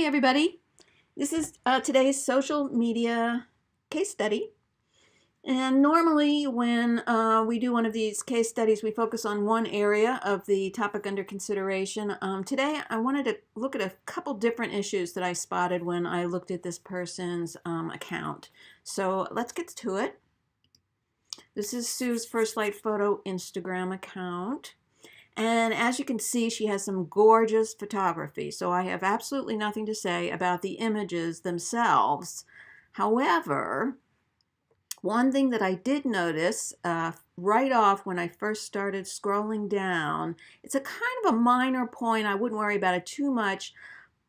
Hey everybody, this is today's social media case study. And normally when we do one of these case studies, we focus on one area of the topic under consideration. Today I wanted to look at a couple different issues that I spotted when I looked at this person's account. So let's get to it. This is Sue's First Light Photo Instagram account. And as you can see, she has some gorgeous photography. So I have absolutely nothing to say about the images themselves. However, one thing that I did notice right off when I first started scrolling down, it's a kind of a minor point. I wouldn't worry about it too much,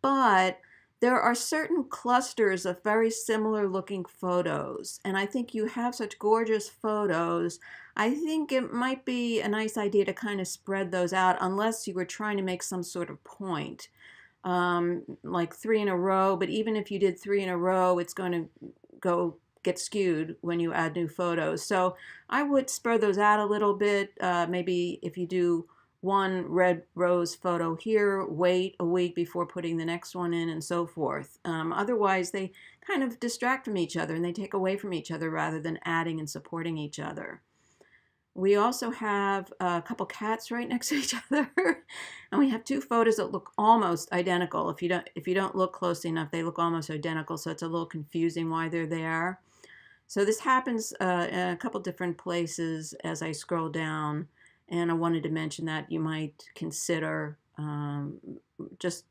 but there are certain clusters of very similar looking photos, and I think you have such gorgeous photos. I think it might be a nice idea to kind of spread those out unless you were trying to make some sort of point, like three in a row. But even if you did three in a row, it's going to get skewed when you add new photos. So I would spread those out a little bit. Maybe if you do one red rose photo here, wait a week before putting the next one in, and so forth. Otherwise, they kind of distract from each other and they take away from each other rather than adding and supporting each other. We also have a couple cats right next to each other, and we have two photos that look almost identical. If you don't look closely enough, they look almost identical, so it's a little confusing why they're there. So this happens in a couple different places as I scroll down. And I wanted to mention that you might consider, just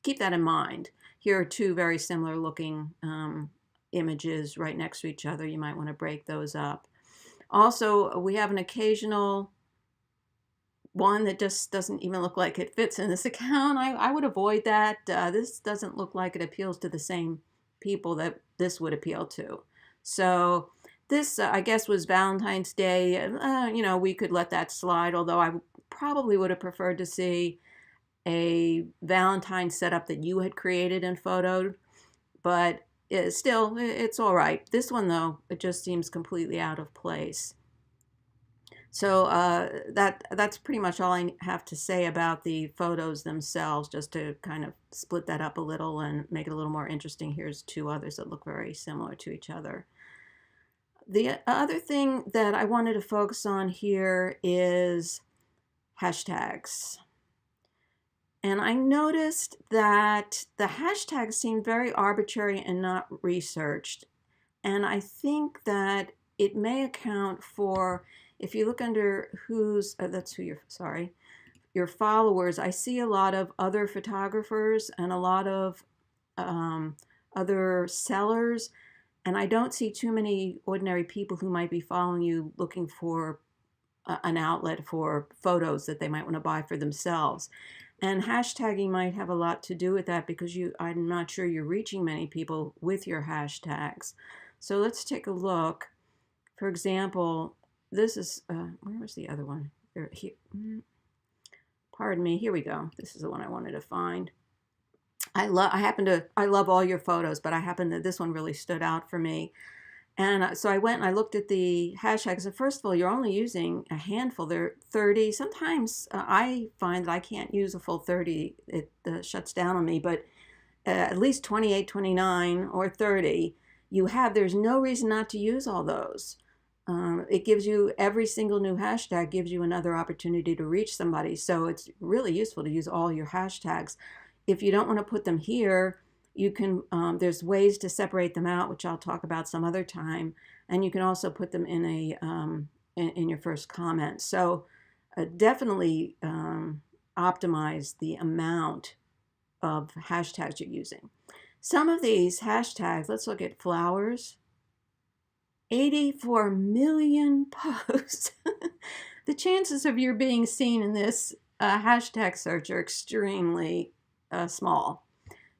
keep that in mind. Here are two very similar looking images right next to each other. You might want to break those up. Also, we have an occasional one that just doesn't even look like it fits in this account. I would avoid that. This doesn't look like it appeals to the same people that this would appeal to. So this, I guess, was Valentine's Day. We could let that slide, although I probably would have preferred to see a Valentine setup that you had created and photoed. But still, it's all right. This one, though, it just seems completely out of place. So that's pretty much all I have to say about the photos themselves, just to kind of split that up a little and make it a little more interesting. Here's two others that look very similar to each other. The other thing that I wanted to focus on here is hashtags. And I noticed that the hashtags seem very arbitrary and not researched. And I think that it may account for, if you look under your followers, I see a lot of other photographers and a lot of other sellers. And I don't see too many ordinary people who might be following you looking for an outlet for photos that they might want to buy for themselves. And hashtagging might have a lot to do with that because I'm not sure you're reaching many people with your hashtags. So let's take a look. For example, this is, where was the other one? Here, pardon me, here we go. This is the one I wanted to find. I love all your photos, but this one really stood out for me. And so I went and I looked at the hashtags. And first of all, you're only using a handful. There are 30. Sometimes I find that I can't use a full 30. It shuts down on me. But at least 28, 29, or 30, there's no reason not to use all those. It gives you, every single new hashtag gives you another opportunity to reach somebody. So it's really useful to use all your hashtags. If you don't want to put them here, you can, there's ways to separate them out, which I'll talk about some other time. And you can also put them in in your first comment. So definitely optimize the amount of hashtags you're using. Some of these hashtags, let's look at flowers. 84 million posts. The chances of your being seen in this hashtag search are extremely small.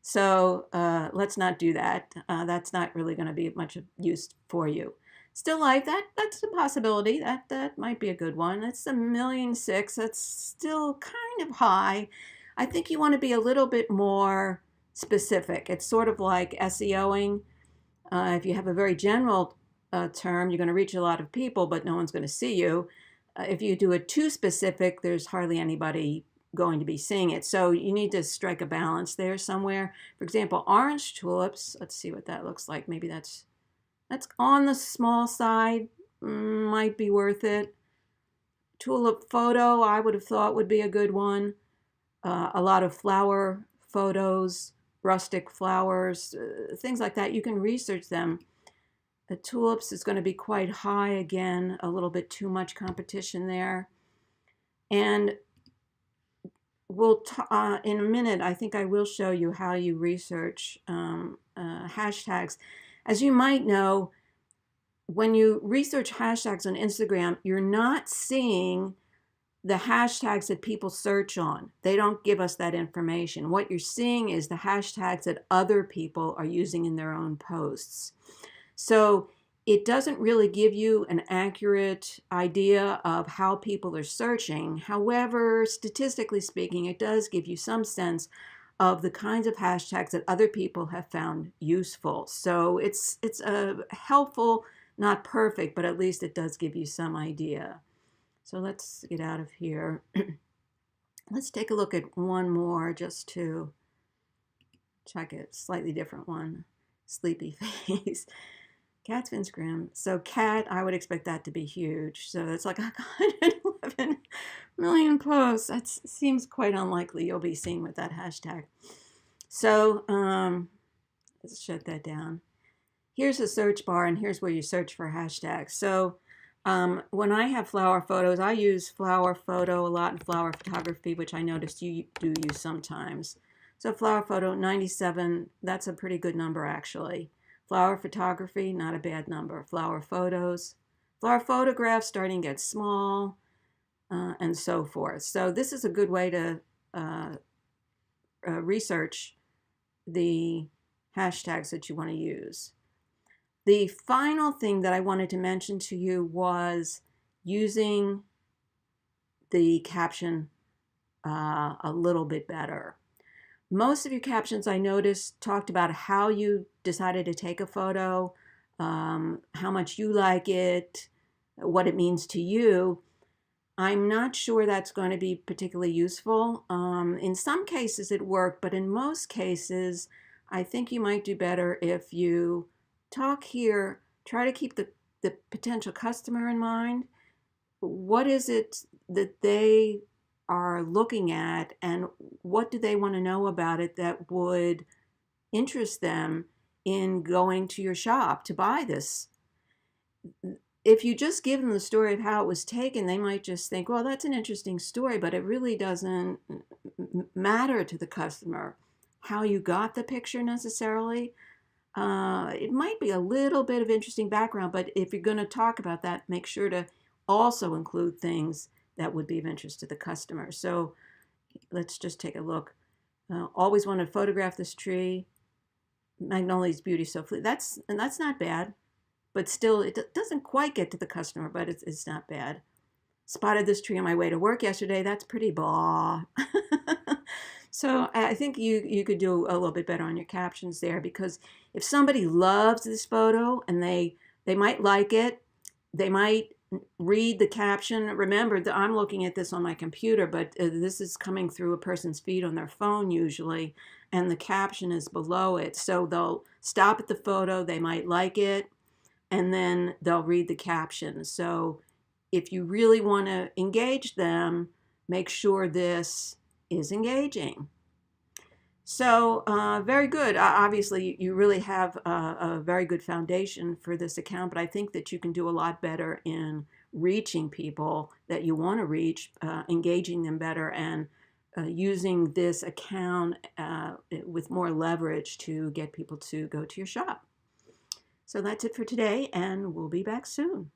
So let's not do that. That's not really going to be much use for you. Still Life, that's a possibility. That might be a good one. That's 1.6 million. That's still kind of high. I think you want to be a little bit more specific. It's sort of like SEOing. If you have a very general term, you're going to reach a lot of people, but no one's going to see you. If you do it too specific, there's hardly anybody going to be seeing it. So you need to strike a balance there somewhere. For example, orange tulips, let's see what that looks like. Maybe that's on the small side, might be worth it. Tulip photo, I would have thought would be a good one. A lot of flower photos, rustic flowers, things like that. You can research them. The tulips is going to be quite high again, a little bit too much competition there. And we'll in a minute, I think I will show you how you research hashtags. As you might know, when you research hashtags on Instagram, you're not seeing the hashtags that people search on. They don't give us that information. What you're seeing is the hashtags that other people are using in their own posts. So it doesn't really give you an accurate idea of how people are searching. However, statistically speaking, it does give you some sense of the kinds of hashtags that other people have found useful. So it's a helpful, not perfect, but at least it does give you some idea. So let's get out of here. Let's take a look at one more just to check it. Slightly different one. Sleepy face. Cat's Instagram. So cat, I would expect that to be huge. So it's like 111 million posts. That seems quite unlikely you'll be seen with that hashtag. So let's shut that down. Here's a search bar, and here's where you search for hashtags. So when I have flower photos, I use flower photo a lot in flower photography, which I noticed you do use sometimes. So flower photo, 97, that's a pretty good number actually. Flower photography, not a bad number. Flower photos, flower photographs starting to get small, and so forth. So this is a good way to research the hashtags that you want to use. The final thing that I wanted to mention to you was using the caption a little bit better. Most of your captions, I noticed, talked about how you decided to take a photo, how much you like it, what it means to you. I'm not sure that's going to be particularly useful. In some cases it worked, but in most cases, I think you might do better if you talk here, try to keep the potential customer in mind. What is it that they are looking at, and what do they want to know about it that would interest them in going to your shop to buy this? If you just give them the story of how it was taken, they might just think, well, that's an interesting story, but it really doesn't matter to the customer how you got the picture necessarily. It might be a little bit of interesting background, but if you're going to talk about that, make sure to also include things that would be of interest to the customer. So let's just take a look. Always want to photograph this tree. Magnolia's beauty so fleeting. That's not bad, but still it doesn't quite get to the customer, but it's not bad. Spotted this tree on my way to work yesterday. That's pretty blah. So I think you could do a little bit better on your captions there, because if somebody loves this photo and they might like it, they might read the caption. Remember that I'm looking at this on my computer, but this is coming through a person's feed on their phone usually, and the caption is below it. So they'll stop at the photo, they might like it, and then they'll read the caption. So if you really want to engage them, make sure this is engaging. So very good. Obviously, you really have a very good foundation for this account, but I think that you can do a lot better in reaching people that you want to reach, engaging them better, and using this account with more leverage to get people to go to your shop. So that's it for today, and we'll be back soon.